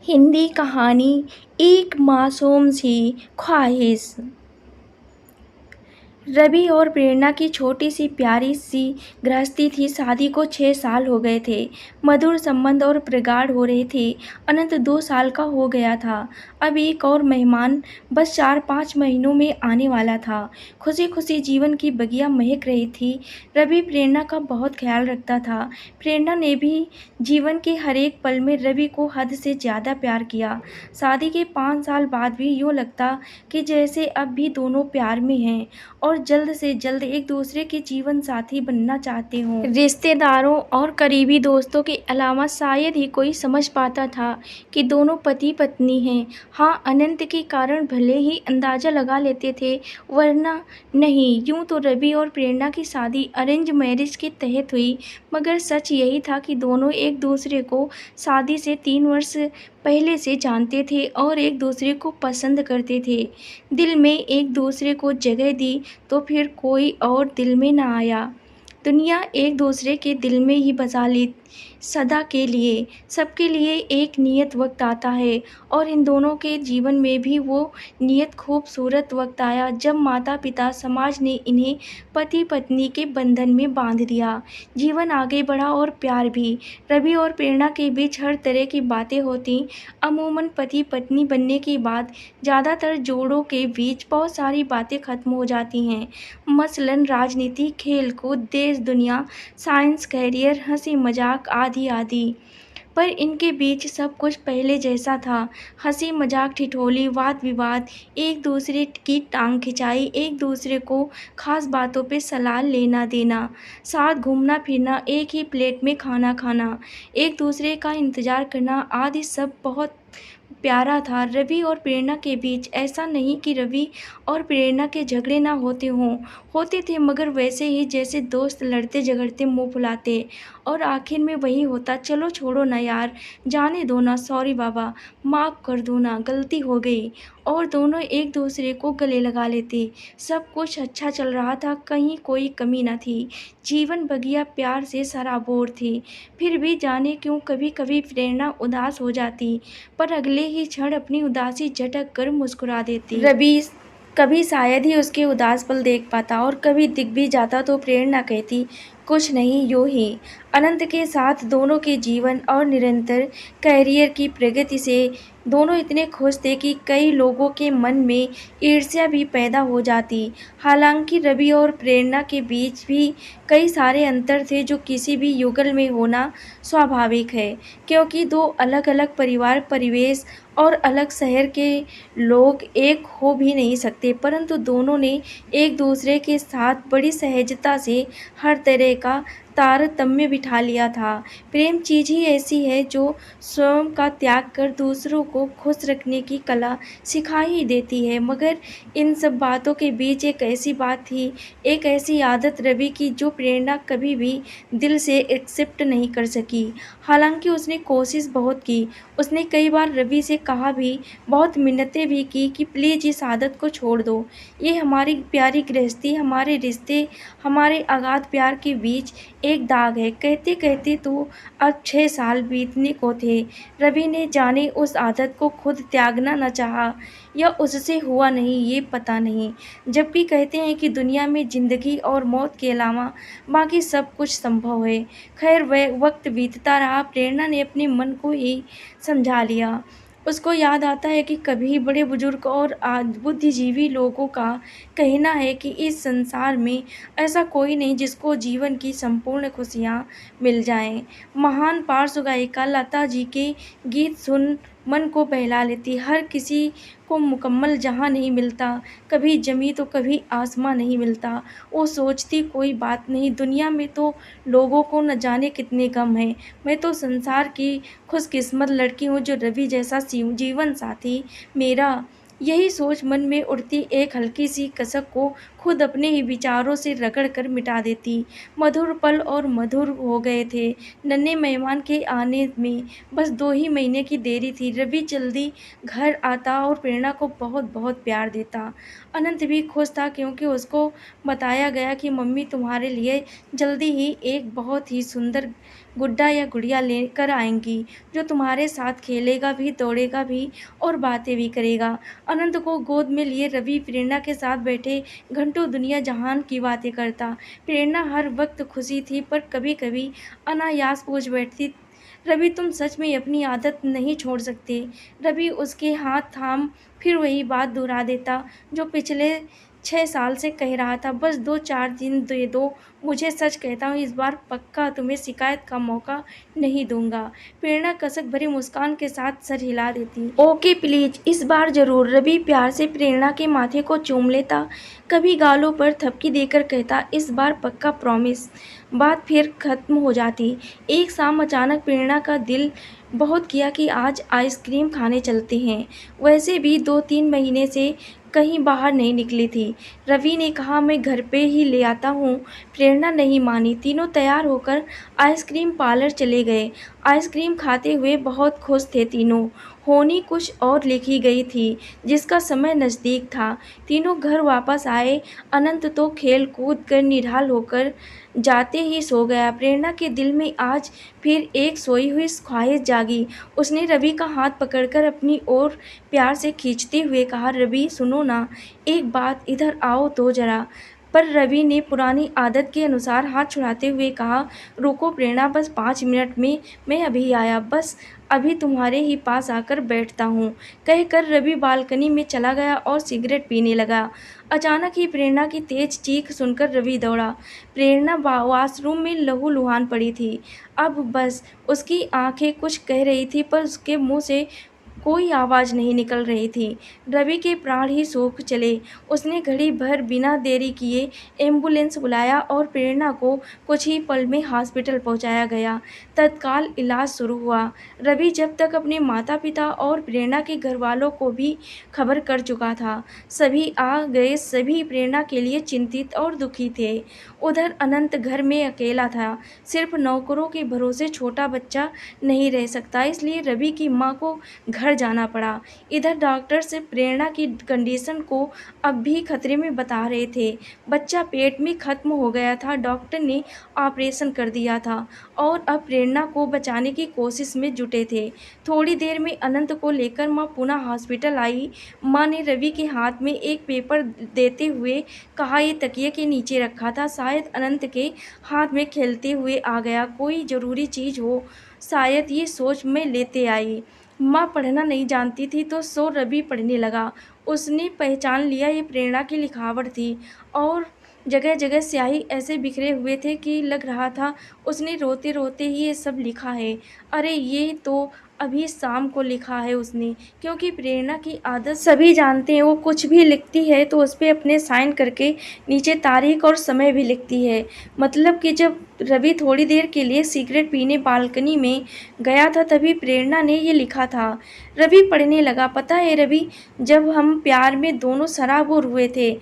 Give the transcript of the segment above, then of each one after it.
हिंदी कहानी एक मासूम सी ख्वाहिश। रवि और प्रेरणा की छोटी सी प्यारी सी गृहस्थी थी। शादी को 6 साल हो गए थे। मधुर संबंध और प्रगाढ़ हो रहे थे। अनंत 2 साल का हो गया था। अब एक और मेहमान बस 4-5 महीनों में आने वाला था। खुशी खुशी जीवन की बगिया महक रही थी। रवि प्रेरणा का बहुत ख्याल रखता था। प्रेरणा ने भी जीवन के हर एक पल में रवि को हद से ज़्यादा प्यार किया। शादी के 5 साल बाद भी यूँ लगता कि जैसे अब भी दोनों प्यार में हैं और जल्द से जल्द एक दूसरे के जीवन साथी बनना चाहते हों। रिश्तेदारों और करीबी दोस्तों के अलावा शायद ही कोई समझ पाता था कि दोनों पति पत्नी हैं। हाँ, अनंत के कारण भले ही अंदाज़ा लगा लेते थे, वरना नहीं। यूँ तो रवि और प्रेरणा की शादी अरेंज मैरिज के तहत हुई, मगर सच यही था कि दोनों एक दूसरे को शादी से 3 वर्ष पहले से जानते थे और एक दूसरे को पसंद करते थे। दिल में एक दूसरे को जगह दी तो फिर कोई और दिल में ना आया। दुनिया एक दूसरे के दिल में ही बसा ली सदा के लिए। सबके लिए एक नियत वक्त आता है और इन दोनों के जीवन में भी वो नियत खूबसूरत वक्त आया जब माता पिता समाज ने इन्हें पति पत्नी के बंधन में बांध दिया। जीवन आगे बढ़ा और प्यार भी। रवि और प्रेरणा के बीच हर तरह की बातें होती। अमूमन पति पत्नी बनने के बाद ज़्यादातर जोड़ों के बीच बहुत सारी बातें खत्म हो जाती हैं। मसलन राजनीति, खेल-कूद, देश दुनिया, साइंस, करियर, हँसी मजाक आदि आदि। पर इनके बीच सब कुछ पहले जैसा था। हँसी मजाक, ठिठोली, वाद विवाद, एक दूसरे की टांग खिंचाई, एक दूसरे को खास बातों पे सलाह लेना देना, साथ घूमना फिरना, एक ही प्लेट में खाना खाना, एक दूसरे का इंतज़ार करना आदि सब बहुत प्यारा था। रवि और प्रेरणा के बीच ऐसा नहीं कि रवि और प्रेरणा के झगड़े ना होते हों, होते थे, मगर वैसे ही जैसे दोस्त लड़ते झगड़ते मुंह फुलाते। और आखिर में वही होता, चलो छोड़ो ना यार, जाने दो ना, सॉरी बाबा, माफ़ कर दो ना, गलती हो गई। और दोनों एक दूसरे को गले लगा लेते। सब कुछ अच्छा चल रहा था, कहीं कोई कमी न थी। जीवन बगिया प्यार से सराबोर थी। फिर भी जाने क्यों कभी कभी प्रेरणा उदास हो जाती, पर अगले ही क्षण अपनी उदासी झटक कर मुस्कुरा देती। रवि कभी शायद ही उसके उदास पल देख पाता और कभी दिख भी जाता तो प्रेरणा कहती, कुछ नहीं, यूँ ही। अनंत के साथ दोनों के जीवन और निरंतर करियर की प्रगति से दोनों इतने खुश थे कि कई लोगों के मन में ईर्ष्या भी पैदा हो जाती। हालांकि रवि और प्रेरणा के बीच भी कई सारे अंतर थे जो किसी भी युगल में होना स्वाभाविक है, क्योंकि दो अलग अलग परिवार परिवेश और अलग शहर के लोग एक हो भी नहीं सकते, परंतु दोनों ने एक दूसरे के साथ बड़ी सहजता से हर तरह का तारतम्य बिठा लिया था। प्रेम चीज़ ही ऐसी है जो स्वयं का त्याग कर दूसरों को खुश रखने की कला सिखा ही देती है। मगर इन सब बातों के बीच एक ऐसी बात थी, एक ऐसी आदत रवि की जो प्रेरणा कभी भी दिल से एक्सेप्ट नहीं कर सकी। हालांकि उसने कोशिश बहुत की। उसने कई बार रवि से कहा भी, बहुत मिन्नतें भी की कि प्लीज़ इस आदत को छोड़ दो। ये हमारी प्यारी गृहस्थी, हमारे रिश्ते, हमारे अगाध प्यार के बीच एक दाग है। कहते कहते तो अब 6 साल बीतने को थे। रवि ने जाने उस आदत को खुद त्यागना न चाहा या उससे हुआ नहीं, ये पता नहीं। जबकि कहते हैं कि दुनिया में ज़िंदगी और मौत के अलावा बाकी सब कुछ संभव है। खैर वह वक्त बीतता रहा, प्रेरणा ने अपने मन को ही समझा लिया। उसको याद आता है कि कभी बड़े बुजुर्ग और बुद्धिजीवी लोगों का कहना है कि इस संसार में ऐसा कोई नहीं जिसको जीवन की संपूर्ण खुशियाँ मिल जाएं। महान पार्श्व गायिका लता जी के गीत सुन मन को बहला लेती। हर किसी को मुकम्मल जहाँ नहीं मिलता, कभी ज़मीं तो कभी आसमां नहीं मिलता। वो सोचती, कोई बात नहीं, दुनिया में तो लोगों को न जाने कितने गम हैं। मैं तो संसार की खुशकिस्मत लड़की हूँ जो रवि जैसा जीवन साथी मेरा। यही सोच मन में उठती एक हल्की सी कसक को खुद अपने ही विचारों से रगड़ कर मिटा देती। मधुर पल और मधुर हो गए थे। नन्हे मेहमान के आने में बस 2 ही महीने की देरी थी। रवि जल्दी घर आता और प्रेरणा को बहुत बहुत प्यार देता। अनंत भी खुश था, क्योंकि उसको बताया गया कि मम्मी तुम्हारे लिए जल्दी ही एक बहुत ही सुंदर गुड्डा या गुड़िया लेकर आएंगी, जो तुम्हारे साथ खेलेगा भी, दौड़ेगा भी और बातें भी करेगा। अनंत को गोद में लिए रवि प्रेरणा के साथ बैठे घंटों दुनिया जहान की बातें करता। प्रेरणा हर वक्त खुशी थी, पर कभी कभी अनायास पूछ बैठती, रवि तुम सच में अपनी आदत नहीं छोड़ सकते? रवि उसके हाथ थाम फिर वही बात दोहरा देता जो पिछले 6 साल से कह रहा था, बस 2-4 दिन दे दो, मुझे सच कहता हूँ इस बार पक्का तुम्हें शिकायत का मौका नहीं दूंगा। प्रेरणा कसक भरी मुस्कान के साथ सर हिला देती। ओके प्लीज, इस बार जरूर। रवि प्यार से प्रेरणा के माथे को चूम लेता, कभी गालों पर थपकी देकर कहता, इस बार पक्का प्रॉमिस। बात फिर खत्म हो जाती। एक शाम अचानक प्रेरणा का दिल बहुत किया कि आज आइसक्रीम खाने चलते हैं। वैसे भी 2-3 महीने से कहीं बाहर नहीं निकली थी। रवि ने कहा, मैं घर पे ही ले आता हूँ। प्रेरणा नहीं मानी। तीनों तैयार होकर आइसक्रीम पार्लर चले गए। आइसक्रीम खाते हुए बहुत खुश थे तीनों। होनी कुछ और लिखी गई थी, जिसका समय नज़दीक था। तीनों घर वापस आए। अनंत तो खेल कूद कर निढाल होकर जाते ही सो गया। प्रेरणा के दिल में आज फिर एक सोई हुई ख्वाहिश जागी। उसने रवि का हाथ पकड़कर अपनी ओर प्यार से खींचते हुए कहा, रवि सुनो ना, एक बात, इधर आओ तो जरा। पर रवि ने पुरानी आदत के अनुसार हाथ छुड़ाते हुए कहा, रुको प्रेरणा, बस 5 मिनट में मैं अभी आया, बस अभी तुम्हारे ही पास आकर बैठता हूँ। कहकर रवि बालकनी में चला गया और सिगरेट पीने लगा। अचानक ही प्रेरणा की तेज चीख सुनकर रवि दौड़ा। प्रेरणा वॉशरूम में लहूलुहान पड़ी थी। अब बस उसकी आंखें कुछ कह रही थी, पर उसके मुंह से कोई आवाज़ नहीं निकल रही थी। रवि के प्राण ही सूख चले। उसने घड़ी भर बिना देरी किए एम्बुलेंस बुलाया और प्रेरणा को कुछ ही पल में हॉस्पिटल पहुंचाया गया। तत्काल इलाज शुरू हुआ। रवि जब तक अपने माता पिता और प्रेरणा के घर वालों को भी खबर कर चुका था। सभी आ गए, सभी प्रेरणा के लिए चिंतित और दुखी थे। उधर अनंत घर में अकेला था। सिर्फ नौकरों के भरोसे छोटा बच्चा नहीं रह सकता, इसलिए रवि की माँ को घर जाना पड़ा। इधर डॉक्टर से प्रेरणा की कंडीशन को अब भी खतरे में बता रहे थे। बच्चा पेट में खत्म हो गया था, डॉक्टर ने ऑपरेशन कर दिया था और अब प्रेरणा को बचाने की कोशिश में जुटे थे। थोड़ी देर में अनंत को लेकर माँ पुनः हॉस्पिटल आई। माँ ने रवि के हाथ में एक पेपर देते हुए कहा, ये तकिए के नीचे रखा था, शायद अनंत के हाथ में खेलते हुए आ गया, कोई ज़रूरी चीज़ हो शायद, ये सोच में लेते आई। माँ पढ़ना नहीं जानती थी तो सो रवि पढ़ने लगा। उसने पहचान लिया ये प्रेरणा की लिखावट थी और जगह जगह स्याही ऐसे बिखरे हुए थे कि लग रहा था उसने रोते रोते ही ये सब लिखा है। अरे ये तो अभी शाम को लिखा है उसने, क्योंकि प्रेरणा की आदत सभी जानते हैं, वो कुछ भी लिखती है तो उस पर अपने साइन करके नीचे तारीख और समय भी लिखती है। मतलब कि जब रवि थोड़ी देर के लिए सिगरेट पीने बालकनी में गया था तभी प्रेरणा ने ये लिखा था। रवि पढ़ने लगा, पता है रवि, जब हम प्यार में दोनों सराबोर हुए थे,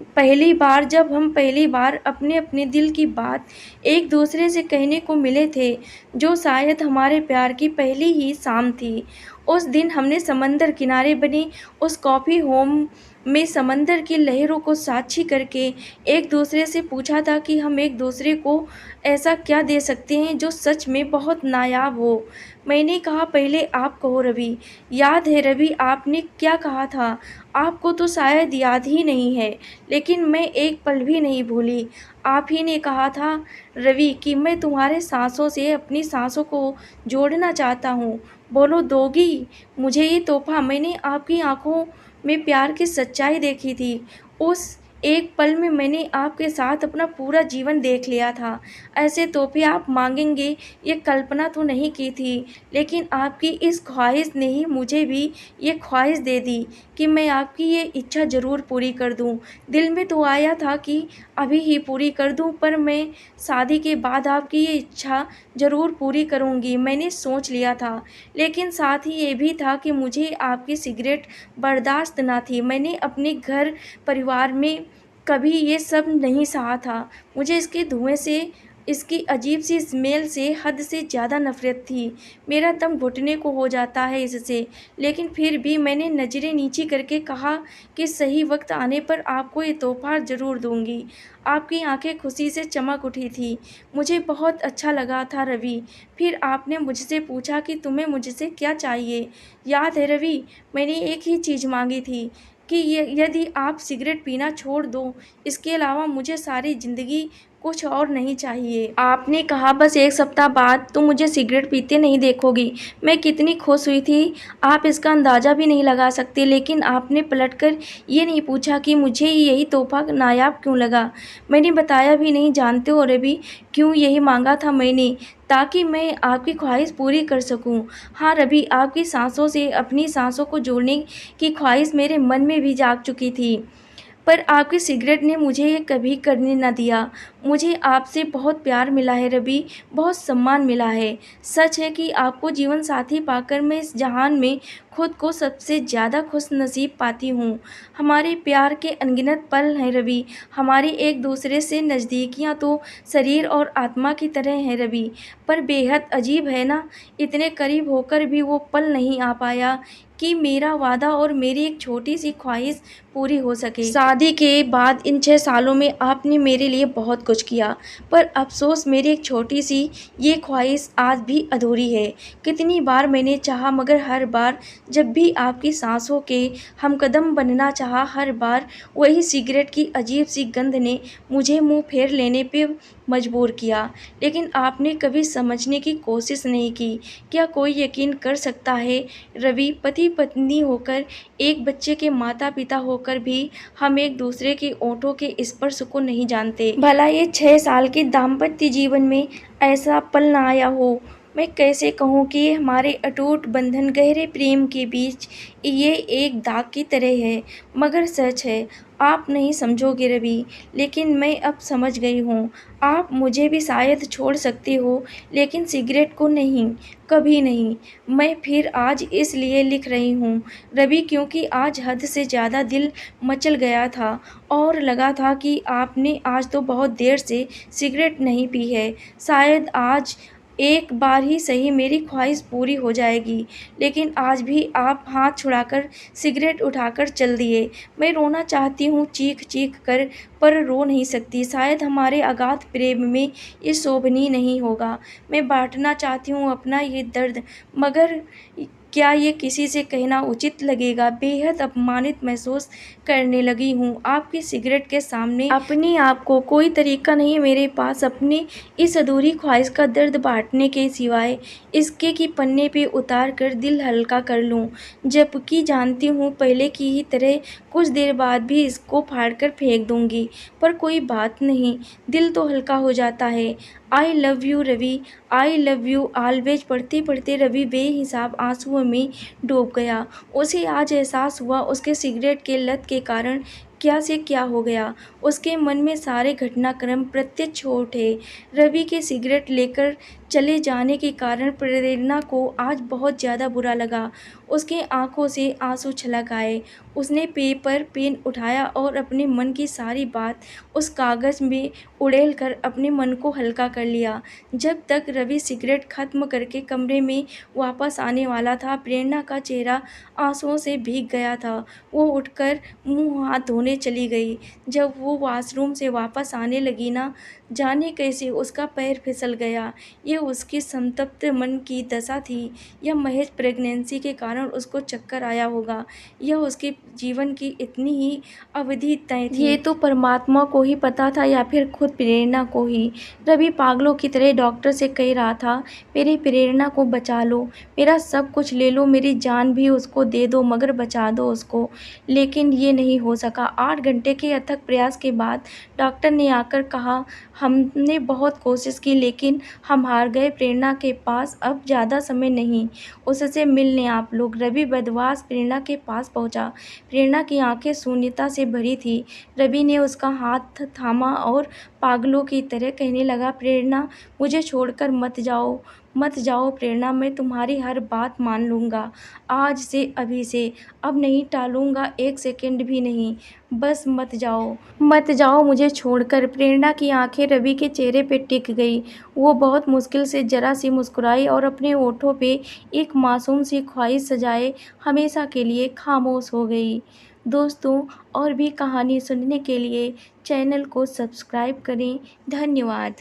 जब हम पहली बार अपने अपने दिल की बात एक दूसरे से कहने को मिले थे, जो शायद हमारे प्यार की पहली ही शाम थी। उस दिन हमने समंदर किनारे बने उस कॉफ़ी होम में समंदर की लहरों को साक्षी करके एक दूसरे से पूछा था कि हम एक दूसरे को ऐसा क्या दे सकते हैं जो सच में बहुत नायाब हो। मैंने कहा, पहले आप कहो रवि। याद है रवि, आपने क्या कहा था? आपको तो शायद याद ही नहीं है, लेकिन मैं एक पल भी नहीं भूली। आप ही ने कहा था रवि कि मैं तुम्हारे सांसों से अपनी सांसों को जोड़ना चाहता हूँ। बोलो दोगी मुझे ये तोहफा? मैंने आपकी आंखों में प्यार की सच्चाई देखी थी। उस एक पल में मैंने आपके साथ अपना पूरा जीवन देख लिया था। ऐसे तोहफे आप मांगेंगे ये कल्पना तो नहीं की थी, लेकिन आपकी इस ख्वाहिश ने ही मुझे भी ये ख्वाहिश दे दी कि मैं आपकी ये इच्छा ज़रूर पूरी कर दूं। दिल में तो आया था कि अभी ही पूरी कर दूं, पर मैं शादी के बाद आपकी ये इच्छा ज़रूर पूरी करूंगी, मैंने सोच लिया था। लेकिन साथ ही ये भी था कि मुझे आपकी सिगरेट बर्दाश्त ना थी। मैंने अपने घर परिवार में कभी ये सब नहीं सहा था। मुझे इसके धुएं से इसकी अजीब सी स्मेल से हद से ज़्यादा नफ़रत थी। मेरा दम घुटने को हो जाता है इससे, लेकिन फिर भी मैंने नज़रें नीची करके कहा कि सही वक्त आने पर आपको ये तोहफ़ा ज़रूर दूँगी। आपकी आंखें खुशी से चमक उठी थी। मुझे बहुत अच्छा लगा था रवि। फिर आपने मुझसे पूछा कि तुम्हें मुझसे क्या चाहिए? याद है रवि, मैंने एक ही चीज़ माँगी थी कि यदि आप सिगरेट पीना छोड़ दो, इसके अलावा मुझे सारी ज़िंदगी कुछ और नहीं चाहिए। आपने कहा बस 1 सप्ताह बाद तुम मुझे सिगरेट पीते नहीं देखोगी। मैं कितनी खुश हुई थी, आप इसका अंदाज़ा भी नहीं लगा सकते। लेकिन आपने पलटकर ये नहीं पूछा कि मुझे यही तोहफ़ा नायाब क्यों लगा। मैंने बताया भी नहीं, जानते हो रवि, क्यों यही माँगा था मैंने? ताकि मैं आपकी ख़्वाहिश पूरी कर सकूँ। हाँ रवि, आपकी साँसों से अपनी साँसों को जोड़ने की ख़्वाहिश मेरे मन में भी जाग चुकी थी। पर आपकी सिगरेट ने मुझे ये कभी करने ना दिया। मुझे आपसे बहुत प्यार मिला है रवि, बहुत सम्मान मिला है। सच है कि आपको जीवनसाथी पाकर मैं इस जहान में खुद को सबसे ज़्यादा खुशनसीब पाती हूँ। हमारे प्यार के अनगिनत पल हैं रवि, हमारी एक-दूसरे से नज़दीकियाँ तो शरीर और आत्मा की तरह हैं रवि। पर बेहद अजीब है ना, इतने करीब होकर भी वो पल नहीं आ पाया कि मेरा वादा और मेरी एक छोटी-सी ख़्वाहिश पूरी हो सके। शादी के बाद इन 6 सालों में आपने मेरे लिए बहुत कुछ किया, पर अफ़सोस मेरी एक छोटी-सी ये ख़्वाहिश आज भी अधूरी है। कितनी बार मैंने चाहा, मगर हर बार जब भी आपकी साँसों के हमकदम बनना चाहा, हर बार वही सिगरेट की अजीब-सी गंध ने मुझे मुँह फेर लेने पे मजबूर किया। लेकिन आपने कभी समझने की कोशिश नहीं की। क्या कोई यकीन कर सकता है रवि, पति-पत्नी होकर, एक बच्चे के माता-पिता होकर भी हम एक-दूसरे के ओठों के स्पर्श को नहीं जानते। भला ये 6 साल के दाम्पत्य जीवन में ऐसा पल ना आया हो। मैं कैसे कहूँ कि हमारे अटूट बंधन, गहरे प्रेम के बीच ये एक दाग की तरह है। मगर सच है, आप नहीं समझोगे रवि, लेकिन मैं अब समझ गई हूँ। आप मुझे भी शायद छोड़ सकते हो, लेकिन सिगरेट को नहीं, कभी नहीं। मैं फिर आज इसलिए लिख रही हूँ रवि, क्योंकि आज हद से ज़्यादा दिल मचल गया था और लगा था कि आपने आज तो बहुत देर से सिगरेट नहीं पी है। शायद आज एक बार ही सही मेरी ख़्वाहिश पूरी हो जाएगी। लेकिन आज भी आप हाथ छुड़ाकर सिगरेट उठाकर चल दिए। मैं रोना चाहती हूँ चीख-चीख कर, पर रो नहीं सकती। शायद हमारे अगाध प्रेम में ये शोभनीय नहीं होगा। मैं बाँटना चाहती हूँ अपना ये दर्द, मगर क्या ये किसी से कहना उचित लगेगा? बेहद अपमानित महसूस करने लगी हूँ आपकी सिगरेट के सामने। अपने आप को कोई तरीका नहीं है मेरे पास अपनी इस अधूरी ख्वाहिश का दर्द बांटने के सिवाय इसके कि पन्ने पे उतार कर दिल हल्का कर लूँ। जबकि जानती हूँ पहले की ही तरह कुछ देर बाद भी इसको फाड़ कर फेंक दूँगी। पर कोई बात नहीं, दिल तो हल्का हो जाता है। I love you Ravi, I love you always पढ़ते-पढ़ते रवि बेहिसाब आँसुओं में डूब गया। उसे आज एहसास हुआ उसके सिगरेट के लत के कारण क्या से क्या हो गया। उसके मन में सारे घटनाक्रम प्रत्यक्ष हो उठे। रवि के सिगरेट लेकर चले जाने के कारण प्रेरणा को आज बहुत ज़्यादा बुरा लगा। उसकी आँखों से आँसू छलक आए। उसने पेपर पेन उठाया और अपने मन की सारी बात उस कागज़ में उड़ेल कर अपने मन को हल्का कर लिया। जब तक रवि सिगरेट ख़त्म करके कमरे में वापस आने वाला था, प्रेरणा का चेहरा आँसुओं से भीग गया था। वो उठकर मुँह हाथ धोने चली गई। जब वो वॉशरूम से वापस आने लगी ना, जाने कैसे उसका पैर फिसल गया। ये उसकी संतप्त मन की दशा थी या महज प्रेगनेंसी के कारण उसको चक्कर आया होगा, यह उसके जीवन की इतनी ही अवधि तय थी। ये तो परमात्मा को ही पता था या फिर खुद प्रेरणा को ही। रवि पागलों की तरह डॉक्टर से कह रहा था, मेरी प्रेरणा को बचा लो, मेरा सब कुछ ले लो, मेरी जान भी उसको दे दो, मगर बचा दो उसको। लेकिन ये नहीं हो सका। 8 घंटे के अथक प्रयास के बाद डॉक्टर ने आकर कहा, हमने बहुत कोशिश की लेकिन हम हार गए। प्रेरणा के पास अब ज़्यादा समय नहीं, उससे मिलने आप लोग। रवि बदहवास प्रेरणा के पास पहुंचा। प्रेरणा की आंखें शून्यता से भरी थी। रवि ने उसका हाथ थामा और पागलों की तरह कहने लगा, प्रेरणा, मुझे छोड़कर मत जाओ, मत जाओ प्रेरणा, मैं तुम्हारी हर बात मान लूँगा। आज से, अभी से, अब नहीं टालूँगा, एक सेकंड भी नहीं। बस मत जाओ, मत जाओ मुझे छोड़कर। प्रेरणा की आंखें रवि के चेहरे पे टिक गई। वो बहुत मुश्किल से जरा सी मुस्कुराई और अपने होठों पे एक मासूम सी ख्वाहिश सजाए हमेशा के लिए खामोश हो गई। दोस्तों, और भी कहानी सुनने के लिए चैनल को सब्सक्राइब करें। धन्यवाद।